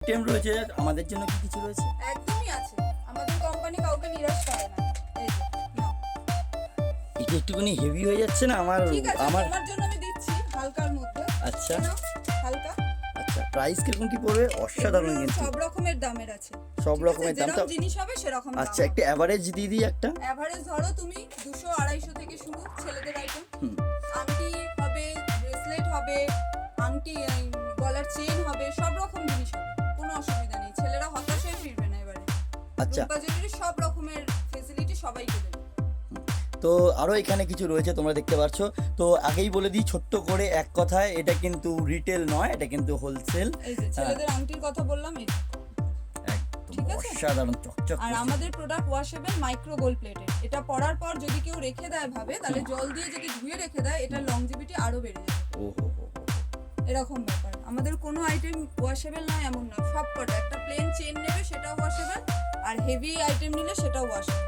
Item রয়েছে, আমাদের জন্য কি কিছু রয়েছে? একদমই আছে, আমাদের কোম্পানি কাউকে নিরাশ করে না। এই যে নাও। এটা একটুখানি হেভি হয়ে যাচ্ছে না আমার? ঠিক আছে, আমার তোমার জন্য আমি দিচ্ছি হালকার মধ্যে। আচ্ছা নাও, হালকা। আচ্ছা, প্রাইস কিরকম কি পড়বে? অসাধারণ এগুলো কিন্তু সব রকমের দামের আছে, সব ঠিক আছে? রকমের দাম। যেরকম জিনিস হবে সেরকম দাম। আচ্ছা, একটা অ্যাভারেজ দিয়ে দিই একটা। এভারেজ ধরো তুমি 200-250 থেকে শুরু ছেলেদের আইটেম। হুম। আংটি হবে, ব্রেসলেট হবে, আংটি গলার চেইন হবে, সব রকম জিনিস হবে, কোনো অসুবিধা নেই। ছেলেরা হতাশ হয়ে ফিরবে না এবারে। আচ্ছা, রূপা জুয়েলারি সব রকমের ফেসিলিটি সবাইকে দেবে। তো আরও এখানে কিছু রয়েছে তোমরা দেখতে পাচ্ছ। তো আগেই বলে দিই ছোট্ট করে এক কথায়, এটা কিন্তু রিটেল নয়, এটা কিন্তু হোলসেল। এই যে ছেলেদের আংটির কথা বললাম, এই যে। ঠিক আছে? অসাধারণ চকচক আর করছে। আমাদের product washable micro gold plated. এটা পরার পর যদি কেউ রেখে দেয় ভাবে, তাহলে জল দিয়ে যদি ধুয়ে রেখে দেয়, এটা লংজিভিটি আরো বেড়ে যাবে। ওহো হো হো। এরকম ব্যাপার। আমাদের কোনো আইটেম ওয়াশেবল নয় এমন নয়, সব কটা। একটা প্লেন চেন নেবে সেটাও ওয়াশেবল, আর হেভি আইটেম নিলে সেটাও ওয়াশেবল।